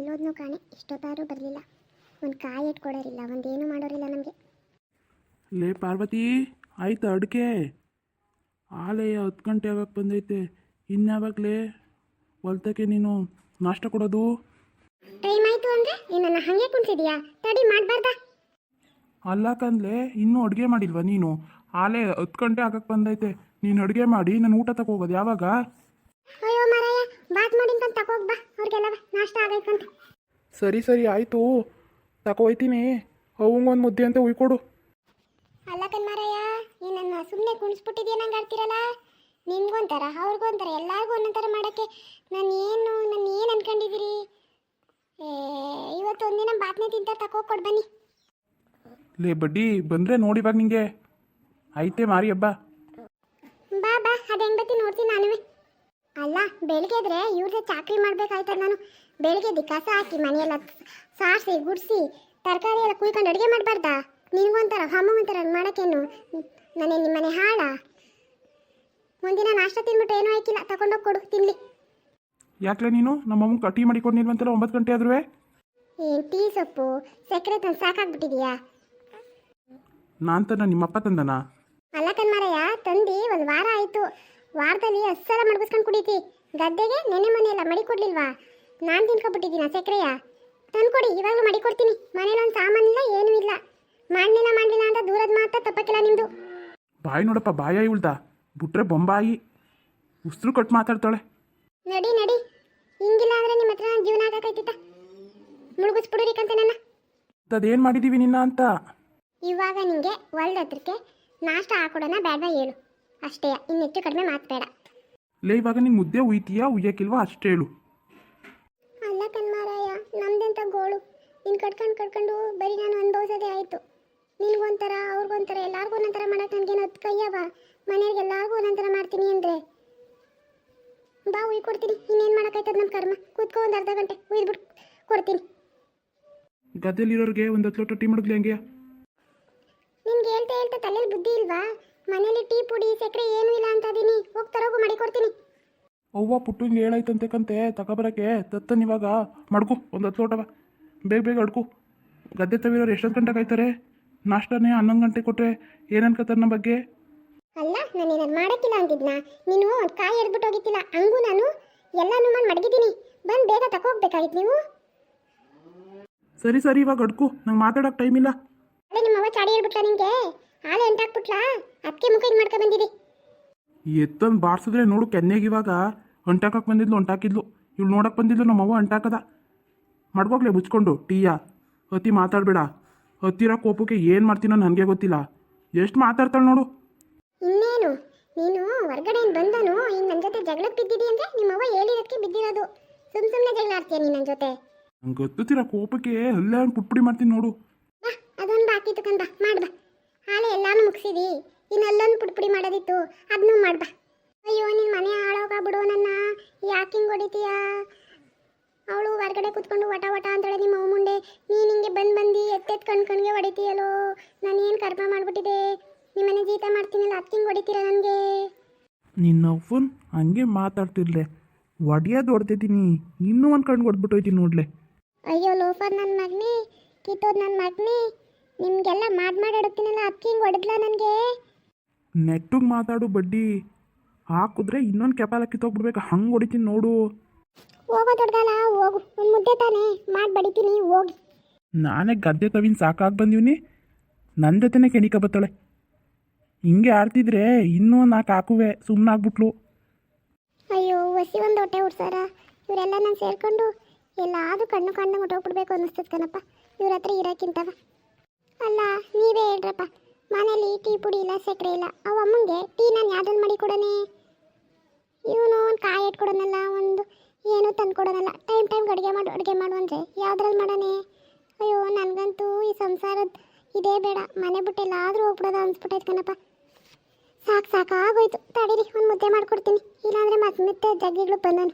ಎಲ್ಲೋದ್ನೂ ಕಾಣೆ, ಇಷ್ಟೊತ್ತಾದರೂ ಬರಲಿಲ್ಲ. ಒಂದು ಕಾಯಿ ಇಟ್ಕೊಡೋರಿಲ್ಲ, ಒಂದೇನು ಮಾಡೋರಿಲ್ಲ ನಮಗೆ. ಲೇ ಪಾರ್ವತಿ, ಆಯ್ತು ಅಡಿಕೆ ಆಲೇ 10 ಗಂಟೆ ಯಾವಾಗ ಬಂದೈತೆ, ಇನ್ಯಾವಾಗಲೇ ಹೊಲ್ತಕ್ಕೆ ನೀನು ನಾಷ್ಟ ಕೊಡೋದು? ಟೈಮ್ ಆಯಿತು ಅಂದರೆ ನೀನನ್ನು ಹಾಗೆ ಕುಣಿಸಿದೀಯಾ? ತಡಿ, ಮಾಡಬಾರ್ದಾ? ಅಲ್ಲ ಕಂದ್ಲೆ, ಇನ್ನೂ ಅಡುಗೆ ಮಾಡಿಲ್ವಾ ನೀನು? ಆಲೇ 10 ಗಂಟೆ ಆಗಕ್ಕೆ ಬಂದೈತೆ, ನೀನು ಅಡುಗೆ ಮಾಡಿ ನಾನು ಊಟ ತಗೋಗೋದು ಯಾವಾಗ? ಅಯ್ಯೋ ಮಾರಾಯ, ಬಾತ್ ಮಾಡಿಂತ ತಗೋಗ್ ಬಾ, ಅವ್ರಿಗೆಲ್ಲ ನಾಷ್ಟ ಆಗೈತಂತ. ಸರಿ ಸರಿ ಆಯಿತು, ತಗೋಯ್ತೀನಿ. ಅವಂಗೊಂದು ಮುದ್ದೆ ಅಂತ ಉಯ್ಕೊಡು. ಅಲ್ಲ ಕಣ್ಮಾರಯ್ಯ, ನೀನನ್ನು ಸುಮ್ಮನೆ ಕುಣಿಸ್ಬಿಟ್ಟಿದ್ಯಾ ನಂಗೆ ಆಡ್ತಿರಲ್ಲ. ನಿಮ್ಗೊಂಥರ ಅವ್ರಿಗೊಂಥರ ಎಲ್ಲರಿಗೂ ಒಂದೊಂಥರ ಮಾಡೋಕ್ಕೆ ನಾನು ಏನು ಅನ್ಕೊಂಡಿದ್ದೀರಿ? ಇವತ್ತು ಒಂದಿನ ಬಾತ್ನೆ ತಿಂತ ತಗೋಕೊಡ್ ಬನ್ನಿ. ಲೇ ಬಡ್ಡಿ, ಬಂದರೆ ನೋಡಿವಾಗ ನಿಂಗೆ ಐತೆ ಮಾರಿ ಹಬ್ಬ. ಬಾ ಬಾ, ಅದು ಹೆಂಗೆ ಬತ್ತಿ ನೋಡ್ತೀನಿ ನಾನು. ಅಲ್ಲ, ಬೆಳಗ್ಗೆ ಇದ್ರೆ ಇವ್ರದ್ದು ಚಾಕ್ರಿ ಮಾಡ್ಬೇಕಾಯ್ತದ. ನಾನು ಬೆಳಗ್ಗೆ ಕಸ ಹಾಕಿ ಮನೆಯೆಲ್ಲ ಸಾರಿಸಿ ಗುಡಿಸಿ ತರಕಾರಿ ಎಲ್ಲ ಕುಯ್ಕೊಂಡು ಅಡುಗೆ ಮಾಡಬಾರ್ದಾ? ನಿನ್ಗೊಂಥರ ಅಮ್ಮಗೊಂಥರ ಮಾಡೋಕ್ಕೇನು ನಾನೇ ನಿಮ್ಮನೆ ಹಾಳ? ಒಂದಿನ ನಾಷ್ಟ ತಿನ್ಬಿಟ್ಟು ಏನೂ ಆಯ್ಕಿಲ್ಲ, ತಗೊಂಡೋಗಿ ಕೊಡು ತಿನ್ಲಿ. ಯಾಕೆ ನೀನು ನಮ್ಮಮ್ಮ ಟೀ ಮಾಡಿ ಕೊಡ್ನಿಲ್ವಂತಲ್ಲ 9 ಗಂಟೆ ಆದ್ರೂ? ಏನು ಟೀ ಸೊಪ್ಪು ಸಕ್ಕರೆ ತಂದು ಸಾಕಾಗ್ಬಿಟ್ಟಿದೀಯಾ? ನಾನು ತಂದ ನಿಮ್ಮಪ್ಪ ತಂದನಾ? ಅಲ್ಲ ಕಣ್ಮಾರಯ್ಯ, ತಂದು ಒಂದು ವಾರ ಆಯಿತು. ವಾರದಲ್ಲಿ ಅಸ್ಸಲ ಮಡಗಿಸ್ಕೊಂಡು ಕುಡೀತಿ. ಗದ್ದೆಗೆ ನೆನೆ ಮನೆ ಎಲ್ಲ ಮಡಿ ಕೊಡ್ಲಿಲ್ವಾ? ನಾನು ತಿನ್ಕೊಬಿಟ್ಟಿದ್ದೀನ ಸಕ್ಕರೆಯ? ತಂದ್ಕೊಡಿ, ಇವಾಗಲೂ ಮಡಿ ಕೊಡ್ತೀನಿ. ಮನೇಲಿ ಒಂದು ಸಾಮಾನಿಲ್ಲ, ಏನೂ ಇಲ್ಲ. ಮಾಡಲಿಲ್ಲ ಅಂತ ದೂರದ ಮಾತ್ರ ತಪ್ಪಕ್ಕಿಲ್ಲ ನಿಮ್ಮದು. ಬಾಯಿ ನೋಡಪ್ಪ, ಬಾಯಿ ಉಳ್ದ ಬಿಟ್ರೆ ಬೊಂಬಾಯಿ ಉಸಿರು ಕಟ್ ಮಾತಾಡ್ತಾಳೆ. ನಡಿ ನಡಿ, ಹಿಂಗಿಲ್ಲ ಅಂದರೆ ನಿಮ್ಮ ಹತ್ರ ಜೀವನ ಆಗಕ್ಕೈತಿತ್ತ. ಮುಳುಗಿಸ್ಬಿಡುರಿ ಕಂತೆ ನನ್ನ. ಅದೇನು ಮಾಡಿದ್ದೀವಿ ನಿನ್ನ ಅಂತ? ಇವಾಗ ನಿಂಗೆ ಹೊಲ್ದ ಹತ್ರಕ್ಕೆ ನಾಷ್ಟ ಹಾಕೊಡೋಣ ಬೇಡವಾ ಹೇಳು ಅಷ್ಟೇ, ಇನ್ನೆಚ್ಚು ಕಡಿಮೆ ಮಾತು ಬೇಡ. ಲೇ, ಇವಾಗ ನೀನು ಮುದ್ದೆ ಉಯ್ತೀಯಾ ಉಯ್ಯಕ್ಕಿಲ್ವಾ ಅಷ್ಟೇ ಹೇಳು. ಅಲ್ಲ ಕಣ್ಮಾರಾಯ, ನಮ್ದೆಂತ ಗೋಳು. ನೀನು ಕಟ್ಕೊಂಡು ಬರೀ ನಾನು ಅನುಭವಿಸೋದೇ ಆಯಿತು. ನಿನ್ಗೊಂಥರ ಅವ್ರಿಗೊಂಥರ ಎಲ್ಲರಿಗೂ ಒಂದೊಂಥರ ಮಾಡೋಕೆ ನನಗೇನು ಹೊತ್ತು ಕೈಯವ? ಮನೆಯವ್ರಿಗೆ ಎಲ್ಲರಿಗೂ ಒಂದೊಂಥರ ಮಾಡ್ತೀನಿ ಅಂದರೆ ಬಾ ಉಯ್ ಕೊಡ್ತೀನಿ. ಇನ್ನೇನು ಮಾಡೋಕ್ಕಾಯ್ತದ ನಮ್ಮ ಕರ್ಮ. ಕೂತ್ಕೊ, ಒಂದು ಅರ್ಧ ಗಂಟೆ ಉಯ್ದ್ಬಿಟ್ಟು ಕೊಡ್ತೀನಿ. ಗದ್ದೆಲಿರೋರಿಗೆ ಒಂದು 10 ಲೋಟ ಟೀ ಮಾಡಿದ್ಲಿ ಹಂಗೆ? ನಿನ್ಗೆ ಹೇಳ್ತಾ ತಲೆಯಲ್ಲಿ ಬುದ್ಧಿ ಇಲ್ವಾ? ಮನೇಲಿ ಟೀ ಪುಡಿ ಸಕ್ಕರೆ ಏನೂ ಇಲ್ಲ ಅಂತ ಅದೀನಿ. ಹೋಗಿ ತರೋಗು, ಮಾಡಿ ಕೊಡ್ತೀನಿ. ಅವ್ವ ಪುಟ್ಟಂಗೆ ಹೇಳಾಯ್ತಂತೆ ಕಂತೆ ತಗೊಬರಕ್ಕೆ. ತತ್ತನ್ ಇವಾಗ ಮಡ್ಕು, ಒಂದು 10 ಲೋಟವ ಬೇಗ ಬೇಗ ಅಡ್ಕು. ಗದ್ದೆ ತವಿರೋರು ಎಷ್ಟೊತ್ತು ಗಂಟೆಗೆ ಕಾಯ್ತಾರೆ? ನಾಷ್ಟನೇ 11 ಗಂಟೆ ಕೊಟ್ಟರೆ ಏನು ಅನ್ಕೋತಾರೆ ನಮ್ಮ ಬಗ್ಗೆ? ಅಲ್ಲ, ನಾನು ಏನಾದ್ರು ಮಾಡೋಕ್ಕಿಲ್ಲ ಅಂತಿದ್ನಾ? ನೀನು ಒಂದು ಕಾಯಿ ಎಡ್ಬಿಟ್ಟು ಹೋಗಿತ್ತಿಲ್ಲ, ಹಂಗೂ ನಾನು ಎಲ್ಲನೂ ಮಾಡಿ ಮಡಗಿದ್ದೀನಿ. ಬಂದು ಬೇಗ ತಗೋಗ್ಬೇಕಾಗಿತ್ತು ನೀವು. ಸರಿ ಸರಿ, ಇವಾಗ ಅಡ್ಕು, ನಂಗೆ ಮಾತಾಡೋಕೆ ಟೈಮ್ ಇಲ್ಲ. ಅದೇ ನಿಮ್ಮವ್ವ ಚಾಡಿ ಹೇಳ್ಬಿಟ್ಲ ನಿಂಗೆ? ಹಾಲು ಎಂಟಾಕ್ಬಿಟ್ಲಾ? ಅದಕ್ಕೆ ಮುಖ ಇದು ಮಾಡ್ಕೊ ಬಂದಿರಿ. ಎತ್ತಂದು ಬಾರಿಸಿದ್ರೆ ನೋಡು, ಕೆನ್ನೆಗೆ ಇವಾಗ ಅಂಟಾಕಕ್ಕೆ ಬಂದಿದ್ಲು, ಅಂಟಾಕಿದ್ಲು. ಇವ್ಳು ನೋಡಕ್ಕೆ ಬಂದಿದ್ಲು ನಮ್ಮವ್ವ ಅಂಟಾಕದ. ಮಡ್ಗೋಗ್ಲೆ ಮುಚ್ಕೊಂಡು ಟೀಯ. ಅತಿ ಮಾತಾಡಬೇಡ. ಹತ್ತಿರೋ ಕೋಪಕ್ಕೆ ಏನು ಮಾಡ್ತೀನೋ ನನಗೆ ಗೊತ್ತಿಲ್ಲ. ಎಷ್ಟು ಮಾತಾಡ್ತಾಳೆ ನೋಡು. ಇನ್ನೇನು ನೀನು ಹೊರ್ಗಡೆಯಿಂದ ಬಂದನು ಇನ್ನು ನನ್ನ ಜೊತೆ ಜಗಳಕ್ಕೆ ಬಿದ್ದಿದ್ದಿ ಅಂದರೆ ನಿಮ್ಮವ್ವ ಹೇಳಿರೋದಕ್ಕೆ ಬಿದ್ದಿರೋದು. ಸುಮ್ಮನೆ ಜಗಳ ಆಡ್ತೀಯ ನೀನು ನನ್ನ ಜೊತೆ? ನಂಗೆ ಗೊತ್ತಿರೋ ಕೋಪಕ್ಕೆ ಅಲ್ಲೇ ಪುಟ್ಪುಡಿ ಮಾಡ್ತೀನಿ ನೋಡು. ಬಾ, ಅದೊಂದು ಬಾಕಿ ತಗೊಂಡ್ ಬಾ, ಮಾಡ್ಬಾ. ಹಾಲೆ ಎಲ್ಲಾನು ಮುಗಿಸಿದಿ, ಇನ್ನು ಅಲ್ಲೊಂದು ಪುಟ್ಪುಡಿ ಮಾಡೋದಿತ್ತು, ಅದನ್ನೂ ಮಾಡ್ಬಾ. ಅಯ್ಯೋ, ನಿನ್ನ ಮನೆ ಹಾಳೋಗ್ಬಿಡು. ನನ್ನ ಯಾಕೆ ಹಿಂಗೆ ಹೊಡಿತೀಯಾ? ಅವಳು ಹೊರ್ಗಡೆ ಕೂತ್ಕೊಂಡು ವಟ ಅಂತಾಳೆ ನಿಮ್ಮ ಅವ ಮುಂದೆ. ನೀನು ಹಿಂಗೆ ಬಂದು ಎತ್ತೆತ್ತು ಕಣ್ಗೆ ಹೊಡಿತೀಯಲ್ಲೋ. ನಾನು ಏನು ಕರ್ಮ ಮಾಡಿಬಿಟ್ಟಿದೆ? ನಿಮ್ಮನೆ ಜೀತ ಮಾಡ್ತೀನಲ್ಲ, ಅದಕ್ಕೆ ಹಿಂಗೆ ಹೊಡಿತೀರ ನನಗೆ? ನಿನ್ನವ್ವನ್ ಹಂಗೆ ಮಾತಾಡ್ತಿರ್ಲೆ, ಒಡೆಯೋದು ಹೊಡ್ತಿದ್ದೀನಿ. ಇನ್ನೂ ಒಂದು ಕಣ್ಣು ಹೊಡ್ಬಿಟ್ಟೋಯ್ತೀನಿ ನೋಡ್ಲೆ. ಅಯ್ಯೋ ಲೋಫರ್ ನನ್ನ ಮಗನೇ, ಕಿತ್ತೋದು ನನ್ನ ಮಗನೇ, ನಿಮಗೆಲ್ಲ ಮಾಡಿಡ್ತೀನಲ್ಲ, ಅದಕ್ಕೆ ಹಿಂಗೆ ಹೊಡೆದ್ಲ ನನಗೆ? ನೆಟ್ಟಿಗೆ ಮಾತಾಡು ಬಡ್ಡಿ. ಹಾಕಿದ್ರೆ ಇನ್ನೊಂದು ಕೆಪಾಲ ಕಿತ್ತೋಗ್ಬಿಡ್ಬೇಕು, ಹಂಗೆ ಹೊಡಿತೀನಿ ನೋಡು. ಹೋಗೋ ದೊಡ್ಡಗಲ್ಲ, ಹೋಗು. ಒಂದು ಮುದ್ದೆ ತಾನೇ ಮಾಡಿ ಬಡಿತೀನಿ, ಹೋಗಿ. ನಾನೇ ಗದ್ದೆ ತವಿನ ಸಾಕಾಗಿ ಬಂದೀನಿ, ನನ್ನ ಜೊತೆನೇ ಕೆಣಿಕ ಬತ್ತಾಳೆ. ಹಿಂಗೆ ಆಡ್ತಿದ್ರೆ ಇನ್ನೂ 4 ಹಾಕುವೆ, ಸುಮ್ಮನಾಗ್ಬಿಟ್ಲು. ಅಯ್ಯೋ, ಹೊಸಿ ಒಂದು ಹೊಟ್ಟೆ ಉಡ್ಸಾರ ಇವರೆಲ್ಲ ನಾನು ಸೇರಿಕೊಂಡು ಎಲ್ಲಾದರೂ ಕಣ್ಣು ಹೊಟ್ಟೋಗ್ಬಿಡ್ಬೇಕು ಅನ್ನಿಸ್ತದೆ ಕಣಪ್ಪ ಇವ್ರ ಹತ್ರ ಇರೋಕ್ಕಿಂತವ. ಅಲ್ಲ, ನೀವೇ ಹೇಳ್ರಪ್ಪ, ಮನೇಲಿ ಟೀ ಪುಡಿ ಇಲ್ಲ, ಸಕ್ಕರೆ ಇಲ್ಲ. ಅವ ಅಮ್ಮಂಗೆ ಟೀ ನಾನು ಯಾವ್ದೊಂದು ಮಾಡಿ ಕೊಡೋಣ? ಇವನು ಒಂದು ಕಾಯಿ ಇಟ್ಕೊಡೋನಲ್ಲ, ಒಂದು ಏನೂ ತಂದು ಕೊಡೋನಲ್ಲ. ಟೈಮ್ಗೆ ಅಡುಗೆ ಮಾಡು ಅಂದರೆ ಯಾವ್ದ್ರಲ್ಲಿ ಮಾಡೋಣ? ಅಯ್ಯೋ, ನನಗಂತೂ ಈ ಸಂಸಾರದ ಇದೇ ಬೇಡ. ಮನೆ ಬಿಟ್ಟು ಎಲ್ಲಾದರೂ ಹೋಗ್ಬಿಡೋದು ಅನ್ಸ್ಬಿಟ್ಟೈತೆ ಕಣಪ್ಪ. ಸಾಕಾಗೋಯ್ತು. ತಡೀರಿ, ಒಂದು ಮುದ್ದೆ ಮಾಡಿಕೊಡ್ತೀನಿ, ಇಲ್ಲಾಂದರೆ ಮತ್ತೆ ಜಗ್ಗಿಗಳು ಬಂದನು.